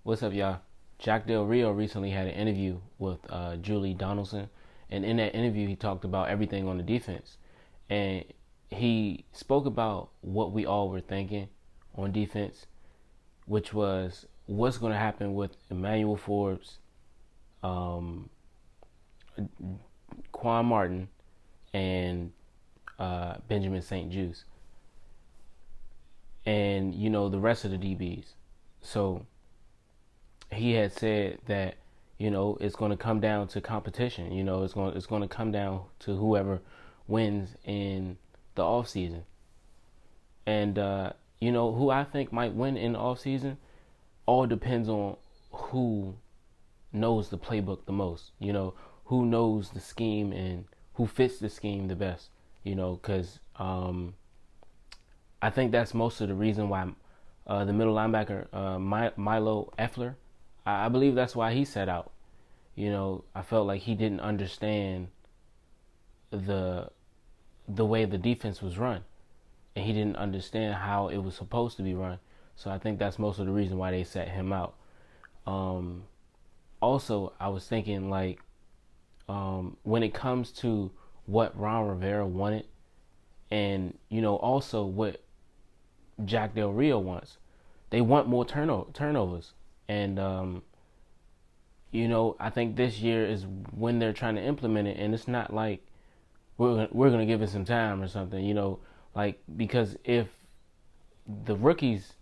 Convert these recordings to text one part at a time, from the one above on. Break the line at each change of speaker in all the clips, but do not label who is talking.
What's up, y'all? Jack Del Rio recently had an interview with Julie Donaldson, and in that interview, he talked about everything on the defense, and he spoke about what we all were thinking on defense, which was what's going to happen with Emmanuel Forbes, um, Quan Martin, and Benjamin St. Juice, and the rest of the DBs. So he had said that it's going to come down to competition. It's going to come down to whoever wins in the off season. And who I think might win in the off season all depends on who knows the playbook the most. Who knows the scheme and who fits the scheme the best. Because I think that's most of the reason why the middle linebacker Milo Effler, I believe that's why he set out. I felt like he didn't understand the way the defense was run, and he didn't understand how it was supposed to be run. So I think that's most of the reason why they set him out. Also, I was thinking when it comes to what Ron Rivera wanted, and also what Jack Del Rio wants, they want more turnovers. And I think this year is when they're trying to implement it, and it's not like we're gonna give it some time or something. Because if the rookies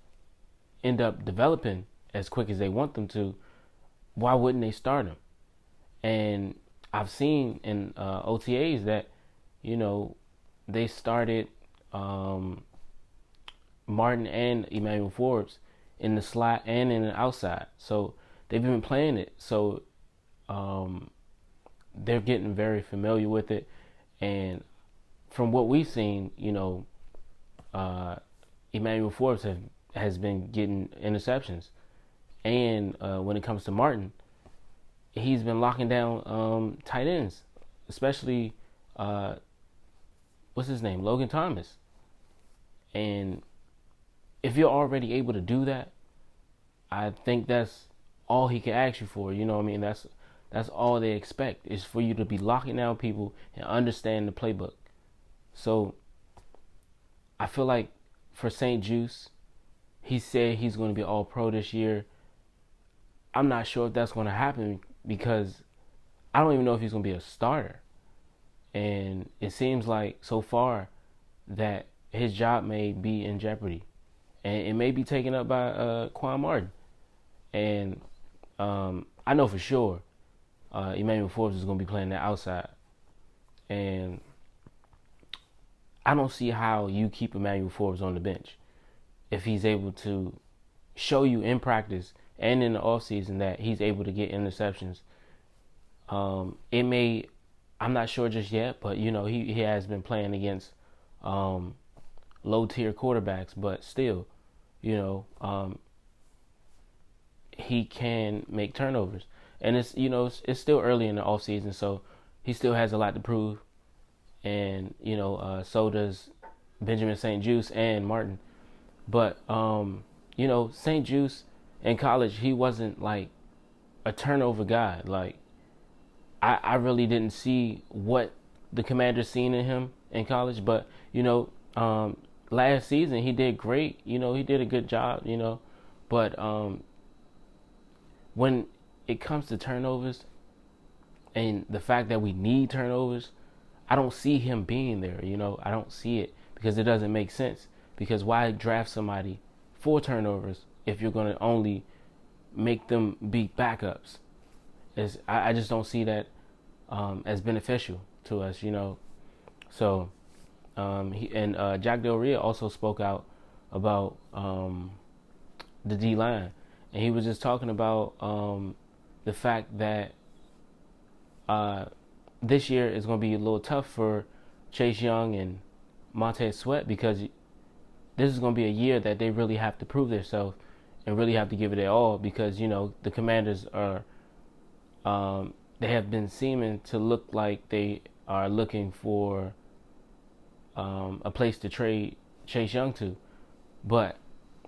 end up developing as quick as they want them to, why wouldn't they start them? And I've seen in OTAs that they started Martin and Emmanuel Forbes in the slot and in the outside. So they've been playing it. So they're getting very familiar with it. And from what we've seen, Emmanuel Forbes has been getting interceptions. And when it comes to Martin, he's been locking down tight ends, especially what's his name, Logan Thomas. And if you're already able to do that, I think that's all he can ask you for. That's all they expect, is for you to be locking down people and understand the playbook. So I feel like for St. Juice, he said he's going to be all pro this year. I'm not sure if that's going to happen because I don't even know if he's going to be a starter. And it seems like so far that his job may be in jeopardy. And it may be taken up by Quan Martin. And I know for sure Emmanuel Forbes is going to be playing that outside. And I don't see how you keep Emmanuel Forbes on the bench if he's able to show you in practice and in the offseason that he's able to get interceptions. I'm not sure just yet, but he has been playing against low tier quarterbacks, but still, he can make turnovers. And it's still early in the offseason, so he still has a lot to prove. And so does Benjamin St. Juice and Martin. But St. Juice in college, he wasn't like a turnover guy. Like I really didn't see what the Commanders seen in him in college, but last season he did great. He did a good job. But when it comes to turnovers and the fact that we need turnovers, I don't see him being there. I don't see it because it doesn't make sense. Because why draft somebody for turnovers if you're going to only make them be backups? I just don't see that as beneficial to us. So Jack Del Rio also spoke out about the D line, and he was just talking about the fact that this year is going to be a little tough for Chase Young and Montez Sweat because this is going to be a year that they really have to prove themselves and really have to give it their all because the Commanders are they have been seeming to look like they are looking for a place to trade Chase Young to, but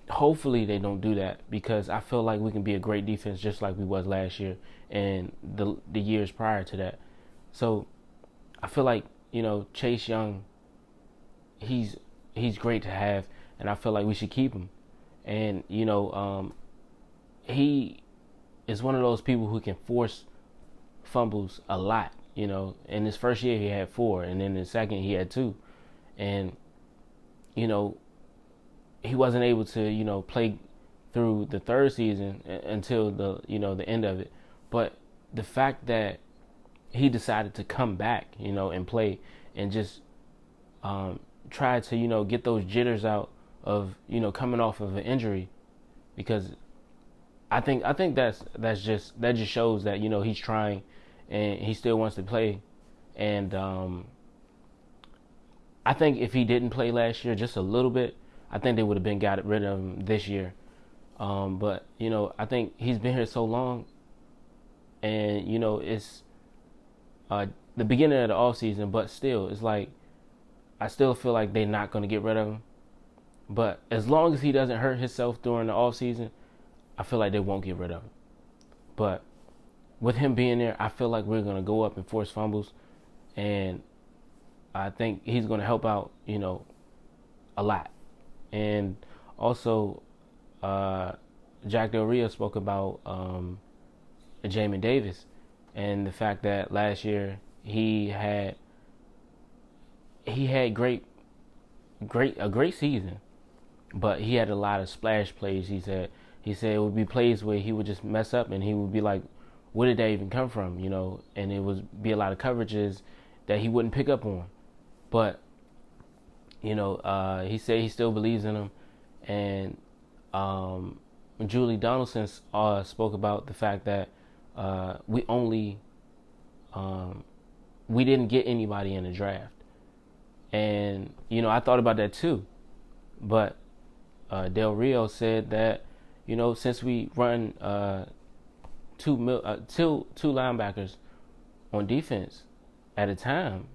hopefully they don't do that, because I feel like we can be a great defense just like we was last year and the years prior to that. So I feel like, Chase Young, he's great to have, and I feel like we should keep him. And he is one of those people who can force fumbles a lot. In his first year he had 4, and then in the second he had 2, and he wasn't able to play through the third season until the end of it. But the fact that he decided to come back, and play and just try to get those jitters out of coming off of an injury, because I think that just shows that he's trying and he still wants to play. And I think if he didn't play last year just a little bit, I think they would have been got rid of him this year. But I think he's been here so long, and it's the beginning of the off season, but still, it's like I still feel like they're not going to get rid of him. But as long as he doesn't hurt himself during the off season, I feel like they won't get rid of him. But with him being there, I feel like we're going to go up and force fumbles, and I think he's going to help out, a lot. And also, Jack Del Rio spoke about Jamin Davis and the fact that last year he had a great season, but he had a lot of splash plays. He said it would be plays where he would just mess up and he would be like, where did that even come from? And it would be a lot of coverages that he wouldn't pick up on. But he said he still believes in him. And Julie Donaldson spoke about the fact that we didn't get anybody in the draft. And I thought about that too, but Del Rio said that since we run two linebackers on defense at a time,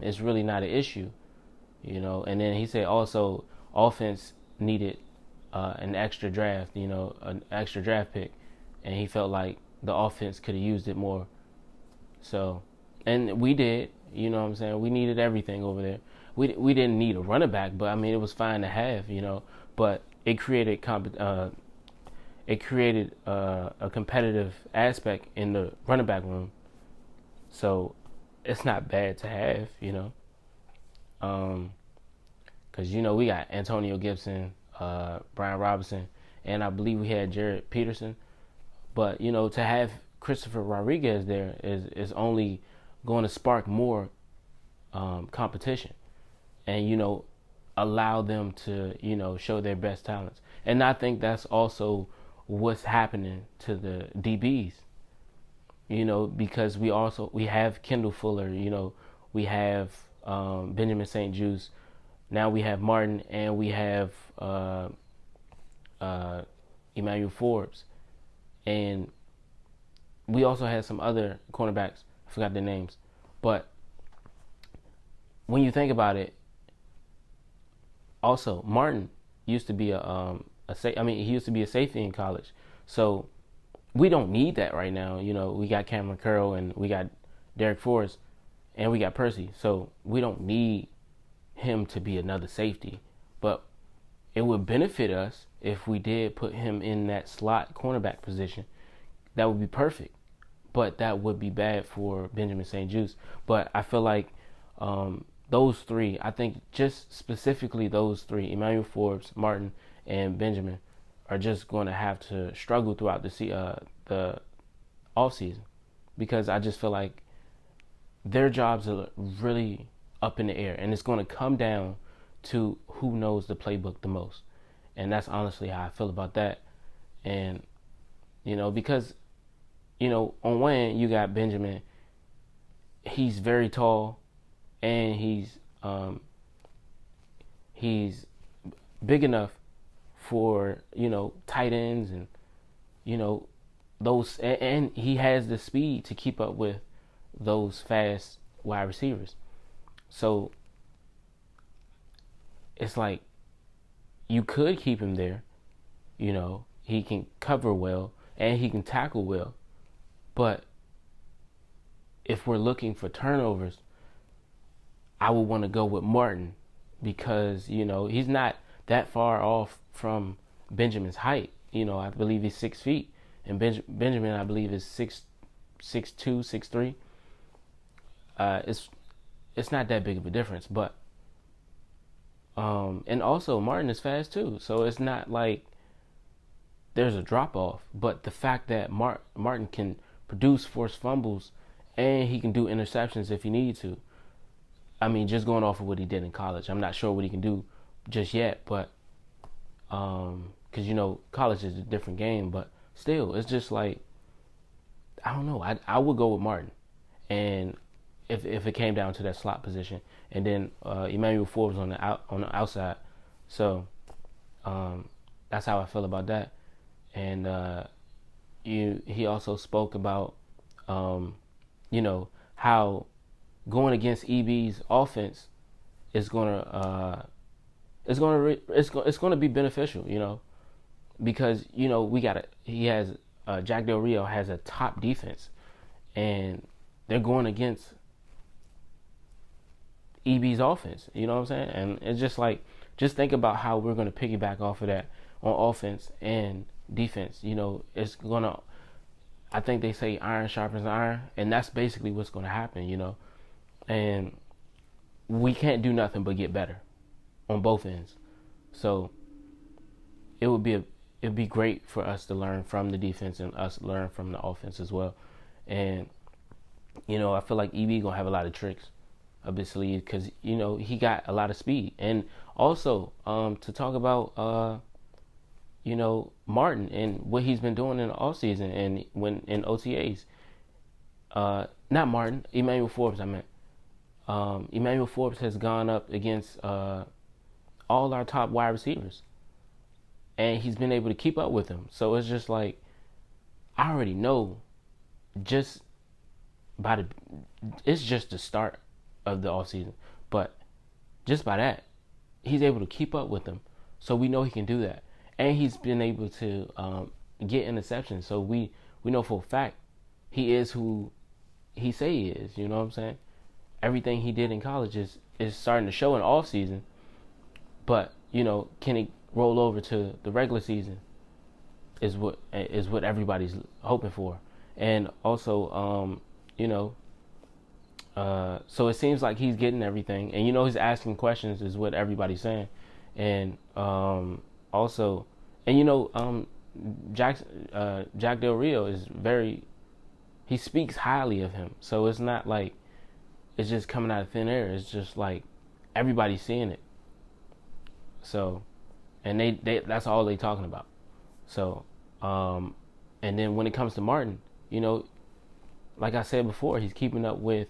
it's really not an issue. And then he said also offense needed an extra draft, an extra draft pick, and he felt like the offense could have used it more. So, and we did, what I'm saying? We needed everything over there. We didn't need a running back, but I mean it was fine to have, but it created a competitive aspect in the running back room. So it's not bad to have, because we got Antonio Gibson, Brian Robinson, and I believe we had Jared Peterson. But to have Christopher Rodriguez there is only going to spark more competition, and allow them to show their best talents. And I think that's also what's happening to the DBs. Because we have Kendall Fuller, we have Benjamin St. Juste, now we have Martin, and we have Emmanuel Forbes, and we also had some other cornerbacks. I forgot their names, but when you think about it, also Martin used to be he used to be a safety in college, so we don't need that right now. We got Kamren Curl, and we got Derrick Forrest, and we got Percy, so we don't need him to be another safety. But it would benefit us if we did put him in that slot cornerback position. That would be perfect. But that would be bad for Benjamin St. Juste. But I feel like those three, I think just specifically those three, Emmanuel Forbes, Martin, and Benjamin, are just going to have to struggle throughout the offseason, because I just feel like their jobs are really up in the air, and it's going to come down to who knows the playbook the most. And that's honestly how I feel about that. And because on one end you got Benjamin, he's very tall, and he's big enough for tight ends, and those, and he has the speed to keep up with those fast wide receivers. So it's like you could keep him there, He can cover well and he can tackle well. But if we're looking for turnovers, I would want to go with Martin because, he's not that far off from Benjamin's height. I believe he's 6 feet, and Benjamin, I believe, is 6'2", 6'3". It's not that big of a difference, but and also Martin is fast too, so it's not like there's a drop off. But the fact that Martin can produce forced fumbles and he can do interceptions if he needs to. I mean, just going off of what he did in college, I'm not sure what he can do just yet, but because college is a different game, but still, it's just like, I don't know. I would go with Martin, and if it came down to that slot position, and then Emmanuel Forbes on the outside. So that's how I feel about that. And he also spoke about how going against EB's offense is gonna be beneficial, because Jack Del Rio has a top defense, and they're going against EB's offense. You know what I'm saying? And it's just like, just think about how we're going to piggyback off of that on offense and defense. It's gonna. I think they say iron sharpens iron, and that's basically what's going to happen. And we can't do nothing but get better on both ends. So it'd be great for us to learn from the defense and us learn from the offense as well. And I feel like EB gonna have a lot of tricks up his sleeve because he got a lot of speed. And also to talk about Martin and what he's been doing in the offseason and when in OTAs. Not Martin, Emmanuel Forbes. I meant Emmanuel Forbes has gone up against all our top wide receivers, and he's been able to keep up with them. So it's just like, I already know, it's just the start of the offseason, but just by that, he's able to keep up with them. So we know he can do that, and he's been able to get interceptions. So we know for a fact he is who he say he is. You know what I'm saying? Everything he did in college is starting to show in off season, but can he roll over to the regular season? Is what everybody's hoping for. And also, so it seems like he's getting everything, and he's asking questions is what everybody's saying. And also, and Jack Del Rio is he speaks highly of him. So it's not like it's just coming out of thin air. It's just like everybody's seeing it. So, and they that's all they talking about. So, and then when it comes to Martin, like I said before, he's keeping up with.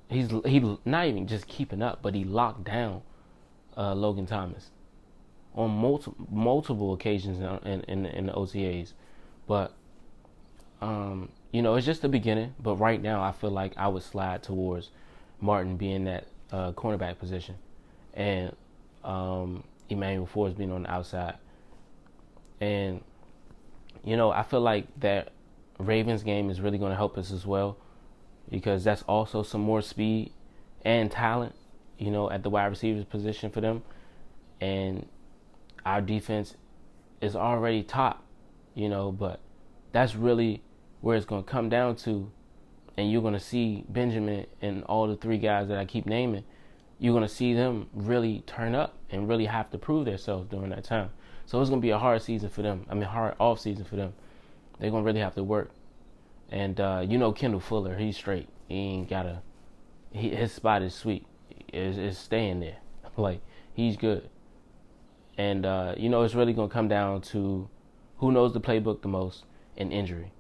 He's not even just keeping up, but he locked down Logan Thomas on multiple occasions in the OTAs. But it's just the beginning. But right now, I feel like I would slide towards Martin being that cornerback position, and Emmanuel Forbes being on the outside. And I feel like that Ravens game is really going to help us as well, because that's also some more speed and talent, at the wide receivers position for them. And our defense is already top, but that's really where it's going to come down to. And you're going to see Benjamin and all the three guys that I keep naming, you're going to see them really turn up and really have to prove themselves during that time. So it's going to be a hard season for them. Hard off season for them. They're going to really have to work. And, Kendall Fuller, he's straight. He ain't his spot is sweet. Is staying there. Like, he's good. And, it's really going to come down to who knows the playbook the most and injury.